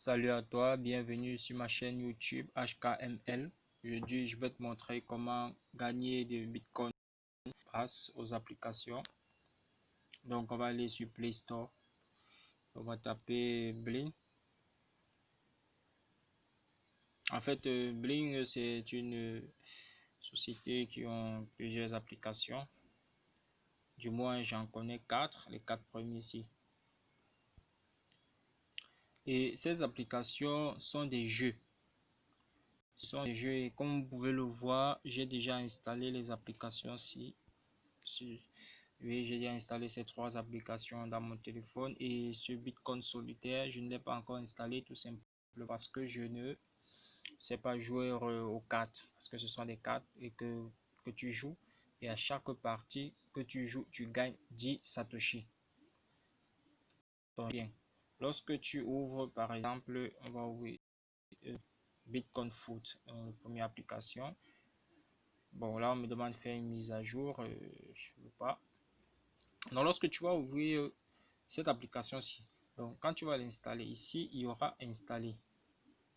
Salut à toi, bienvenue sur ma chaîne YouTube HKML. Aujourd'hui, je vais te montrer comment gagner des bitcoins grâce aux applications. Donc, on va aller sur Play Store. On va taper Bling. En fait, Bling, c'est une société qui ont plusieurs applications. Du moins, j'en connais 4, les 4 premiers ici. Et ces applications sont des jeux. Ce sont des jeux et comme vous pouvez le voir, j'ai déjà installé les applications ici. Oui, j'ai déjà installé ces 3 applications dans mon téléphone et ce Bitcoin solitaire, je ne l'ai pas encore installé tout simplement parce que je ne sais pas jouer aux cartes parce que ce sont des cartes et que tu joues et à chaque partie que tu joues, tu gagnes 10 Satoshi. Donc, bien. Lorsque tu ouvres par exemple, on va ouvrir Bitcoin Foot, première application. Bon, là, on me demande de faire une mise à jour. Je ne veux pas. Donc, lorsque tu vas ouvrir cette application-ci, donc quand tu vas l'installer ici, il y aura installé.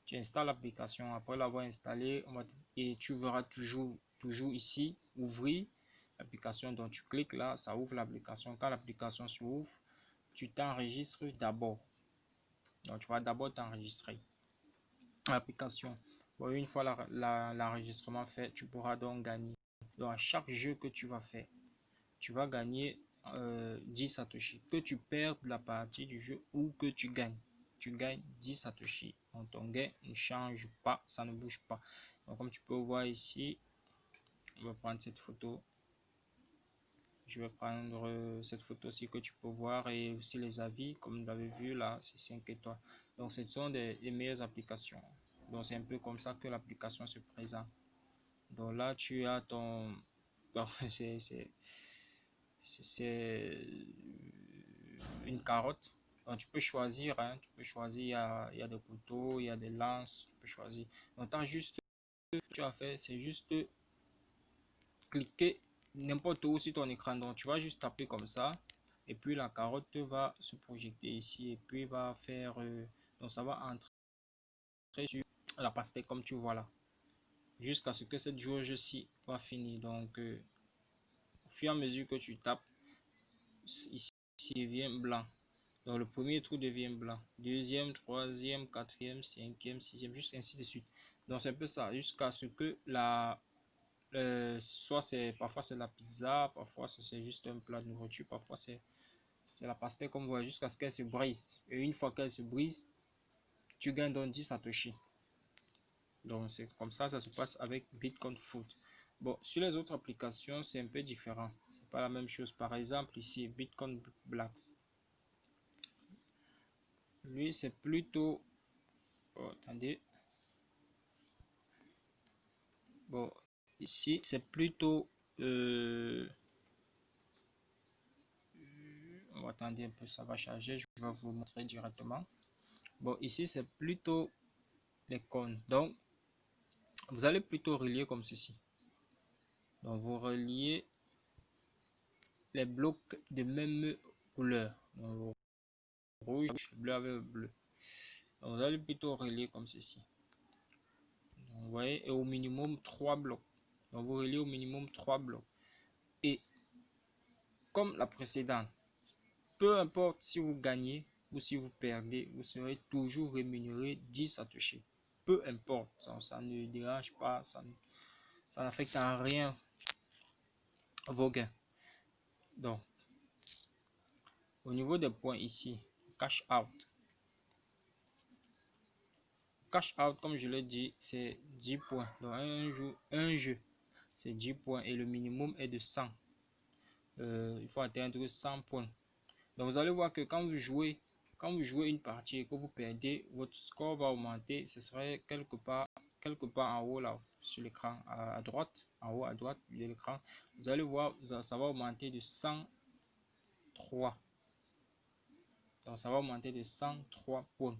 Tu installes l'application. Après l'avoir installé, et tu verras toujours ici, ouvrir l'application. Donc, tu cliques là, ça ouvre l'application. Quand l'application s'ouvre, tu t'enregistres d'abord. Donc, tu vas d'abord t'enregistrer l'application. Bon, une fois l'enregistrement fait, tu pourras donc gagner. Donc, à chaque jeu que tu vas faire, tu vas gagner 10 Satoshi. Que tu perdes la partie du jeu ou que tu gagnes 10 Satoshi. Donc, ton gain ne change pas, ça ne bouge pas. Donc, comme tu peux voir ici, on va prendre cette photo. Je vais prendre cette photo-ci que tu peux voir et aussi les avis, comme vous l'avez vu là, c'est 5 étoiles. Donc, ce sont les meilleures applications. Donc, c'est un peu comme ça que l'application se présente. Donc là, tu as ton... Bon, c'est une carotte. Donc, tu peux choisir, hein, tu peux choisir, il y a des couteaux, il y a des lances, tu peux choisir. Donc, juste, ce que tu as fait, c'est juste cliquer n'importe où sur ton écran. Donc, tu vas juste taper comme ça. Et puis, la carotte va se projeter ici. Et puis, va faire... donc, ça va entrer sur la pastèque comme tu vois là. Jusqu'à ce que cette jauge-ci va finir. Donc, au fur et à mesure que tu tapes, ici, il devient blanc. Donc, le premier trou devient blanc. Deuxième, troisième, quatrième, cinquième, sixième, juste ainsi de suite. Donc, c'est un peu ça. Jusqu'à ce que parfois c'est la pizza, parfois c'est juste un plat de nourriture, parfois c'est la pastèque comme vous voyez, jusqu'à ce qu'elle se brise. Et une fois qu'elle se brise, tu gagnes donc 10 Satoshi. Donc, c'est comme ça se passe avec Bitcoin Food. Bon, sur les autres applications, c'est un peu différent. C'est pas la même chose. Par exemple, ici, Bitcoin Blacks. Lui, c'est plutôt... Oh, attendez. Bon, ici, c'est plutôt... on va attendre un peu, ça va charger. Je vais vous montrer directement. Bon, ici, c'est plutôt les cônes. Donc, vous allez plutôt relier comme ceci. Donc, vous reliez les blocs de même couleur. Donc, rouge, bleu avec bleu. Donc, vous allez plutôt relier comme ceci. Donc, vous voyez, et au minimum 3 blocs. Donc, vous reliez au minimum 3 blocs. Et comme la précédente, peu importe si vous gagnez ou si vous perdez, vous serez toujours rémunéré 10 Satoshi. Peu importe, ça ne dérange pas, ça n'affecte en rien vos gains. Donc, au niveau des points ici, cash out. Cash out, comme je l'ai dit, c'est 10 points. Donc, un jeu, c'est 10 points et le minimum est de 100. Il faut atteindre 100 points. Donc, vous allez voir que quand vous jouez une partie et que vous perdez, votre score va augmenter. Ce serait quelque part en haut là sur l'écran à droite, en haut à droite de l'écran. Vous allez voir, ça va augmenter de 103. Donc, ça va augmenter de 103 points.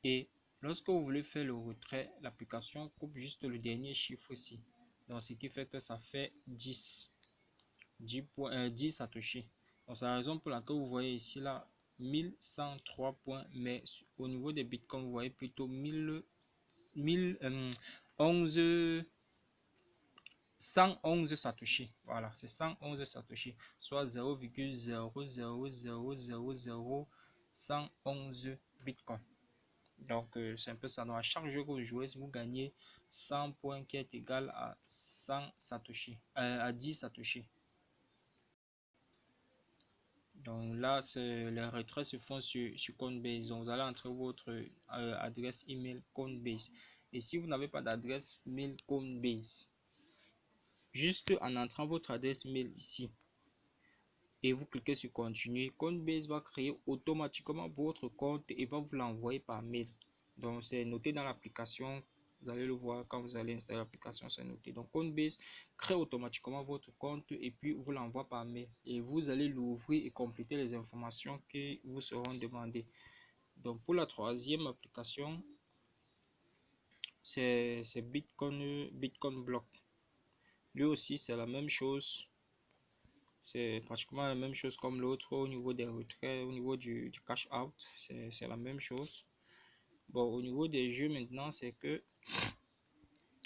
Et lorsque vous voulez faire le retrait, l'application coupe juste le dernier chiffre ici. Donc, ce qui fait que ça fait 10 points, 10 Satoshi. Donc, c'est la raison pour laquelle vous voyez ici là, 1103 points, mais au niveau des bitcoins, vous voyez plutôt 111 Satoshi. Voilà, c'est 111 Satoshi, soit 0,000000111 bitcoin. Donc, c'est un peu ça. Donc, à chaque jeu que vous jouez, vous gagnez 100 points qui est égal à 100 Satoshi, à 10 Satoshi. Donc là, les retraits se font sur Coinbase. Donc vous allez entrer votre adresse email Coinbase. Et si vous n'avez pas d'adresse mail Coinbase, juste en entrant votre adresse mail ici et vous cliquez sur continuer, Coinbase va créer automatiquement votre compte et va vous l'envoyer par mail. Donc c'est noté dans l'application. Vous allez le voir quand vous allez installer l'application, c'est noté. Donc Coinbase crée automatiquement votre compte et puis vous l'envoie par mail. Et vous allez l'ouvrir et compléter les informations qui vous seront demandées. Donc pour la troisième application, c'est Bitcoin Block. Lui aussi c'est la même chose. C'est pratiquement la même chose comme l'autre au niveau des retraits, au niveau du cash out, c'est la même chose. Bon, au niveau des jeux maintenant, c'est que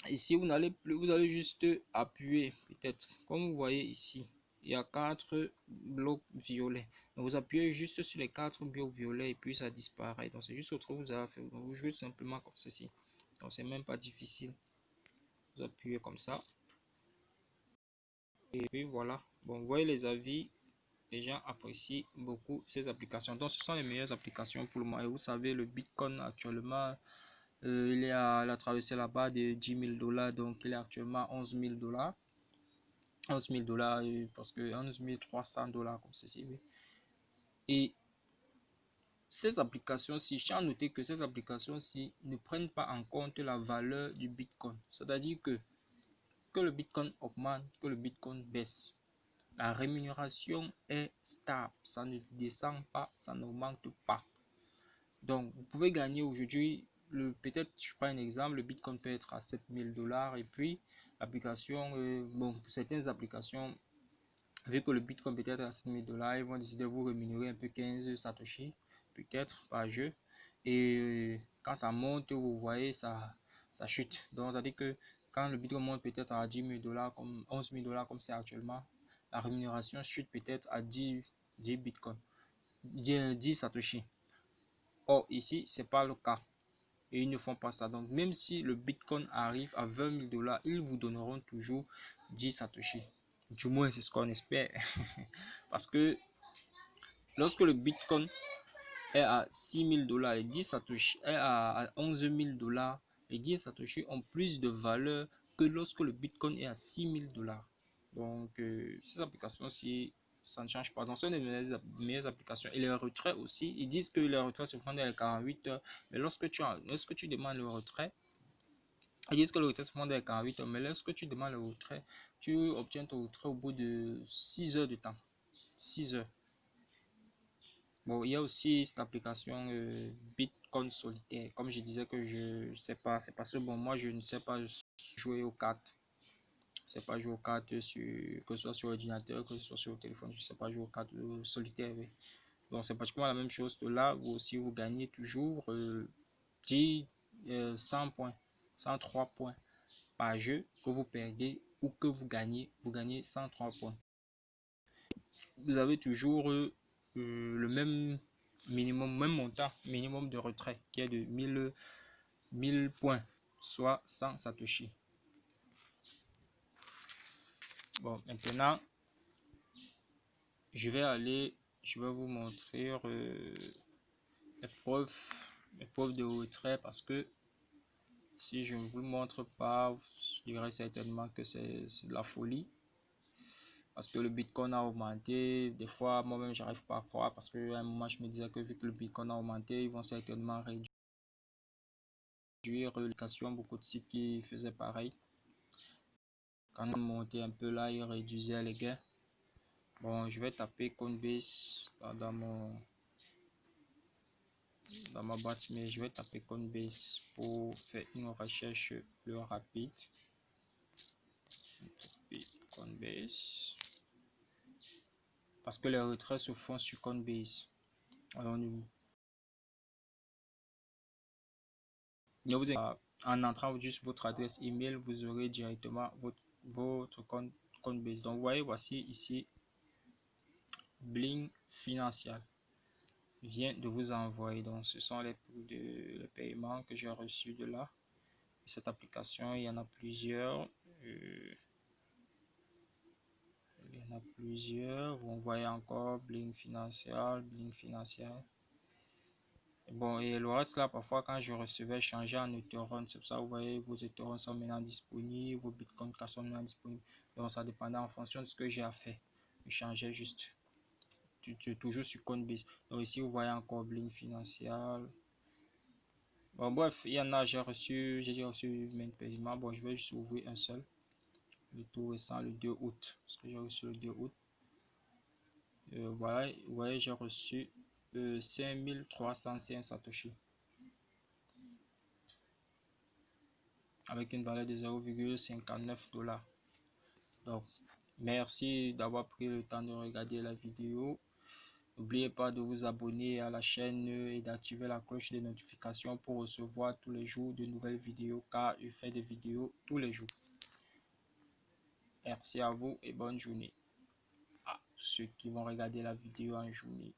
ici vous n'allez plus, vous allez juste appuyer peut-être comme vous voyez ici, il y a 4 blocs violets. Donc vous appuyez juste sur les 4 blocs violets et puis ça disparaît. Donc c'est juste autre chose vous avez fait. Donc vous jouez simplement comme ceci. Donc c'est même pas difficile. Vous appuyez comme ça. Et puis voilà. Bon, vous voyez les avis. Les gens apprécient beaucoup ces applications. Donc, ce sont les meilleures applications pour le moment. Et vous savez, le Bitcoin actuellement, il a traversé la barre de 10 000 $. Donc, il est actuellement à 11 000 $. 11 000 $, parce que 11 300 $ comme ceci. Oui. Et ces applications-ci, je tiens à noter que ces applications-ci ne prennent pas en compte la valeur du Bitcoin. C'est-à-dire que le Bitcoin augmente, que le Bitcoin baisse. La rémunération est stable, ça ne descend pas, ça n'augmente pas. Donc, vous pouvez gagner aujourd'hui, peut-être, je prends un exemple, le Bitcoin peut être à 7 000 $ et puis l'application, bon, pour certaines applications, vu que le Bitcoin peut être à 7 000 $, ils vont décider de vous rémunérer un peu 15 Satoshi, peut-être par jeu. Et quand ça monte, vous voyez, ça chute. Donc, c'est-à-dire que quand le Bitcoin monte peut-être à 10 000 $, comme 11 000 $ comme c'est actuellement, la rémunération chute peut-être à 10 Bitcoin, 10 Satoshi. Or, ici, ce n'est pas le cas. Et ils ne font pas ça. Donc, même si le Bitcoin arrive à 20 000 $, ils vous donneront toujours 10 Satoshi. Du moins, c'est ce qu'on espère. Parce que lorsque le Bitcoin est à 6 000 $, les 10 Satoshi est à 11 000 $, les 10 Satoshi ont plus de valeur que lorsque le Bitcoin est à 6 000 $. Donc, ces applications-ci, ça ne change pas. Donc, ce sont les meilleures applications. Et les retraits aussi, ils disent que les retraits se font dans les 48 heures. Mais lorsque tu demandes le retrait, ils disent que le retrait se font dans les 48 heures. Mais lorsque tu demandes le retrait, tu obtiens ton retrait au bout de 6 heures de temps. 6 heures. Bon, il y a aussi cette application Bitcoin Solitaire. Comme je disais que je sais pas, c'est parce que bon, moi je ne sais pas jouer aux cartes. Je sais pas jouer aux cartes que ce soit sur ordinateur, que ce soit sur le téléphone. Je ne sais pas jouer aux cartes solitaires. Oui. Donc c'est pratiquement la même chose. Là, vous aussi, vous gagnez toujours 100 points, 103 points par jeu que vous perdez ou que vous gagnez 103 points. Vous avez toujours le même minimum, même montant minimum de retrait qui est de 1000 points, soit 100 Satoshi. Bon, maintenant, je vais vous montrer les preuves de retrait parce que si je ne vous le montre pas, je dirais certainement que c'est de la folie. Parce que le Bitcoin a augmenté. Des fois, moi-même, j'arrive pas à croire parce qu'à un moment, je me disais que vu que le Bitcoin a augmenté, ils vont certainement réduire l'éducation. Beaucoup de sites qui faisaient pareil. Quand on montait un peu là, ils réduisaient les gains. Bon, je vais taper Coinbase dans ma boîte mail. Je vais taper Coinbase pour faire une recherche plus rapide. Coinbase. Parce que les retraits se font sur Coinbase. Alors, ne vous inquiétez pas, en entrant juste votre adresse email, vous aurez directement votre compte base. Donc, vous voyez, voici ici, Blink Financial vient de vous envoyer. Donc, ce sont les paiements que j'ai reçus de là. Cette application, il y en a plusieurs. Il y en a plusieurs. Vous voyez encore Blink Financial, Blink Financial. Bon, et le reste là, parfois quand je recevais, changer en Ethereum. C'est pour ça que vous voyez, vos Ethereum sont maintenant disponibles, vos Bitcoin sont maintenant disponibles. Donc, ça dépendait en fonction de ce que j'ai à faire. Je changeais juste. Toujours sur Coinbase. Donc, ici, vous voyez encore Blink Financial. Bon, bref, il y en a, j'ai déjà reçu même paiement. Bon, je vais juste ouvrir un seul. Le tout récent, le 2 août. Parce que j'ai reçu le 2 août. Voilà, vous voyez, j'ai reçu 5305 Satoshi. Avec une valeur de 0,59 $. Donc, merci d'avoir pris le temps de regarder la vidéo. N'oubliez pas de vous abonner à la chaîne et d'activer la cloche de notification pour recevoir tous les jours de nouvelles vidéos car je fais des vidéos tous les jours. Merci à vous et bonne journée à ceux qui vont regarder la vidéo en journée.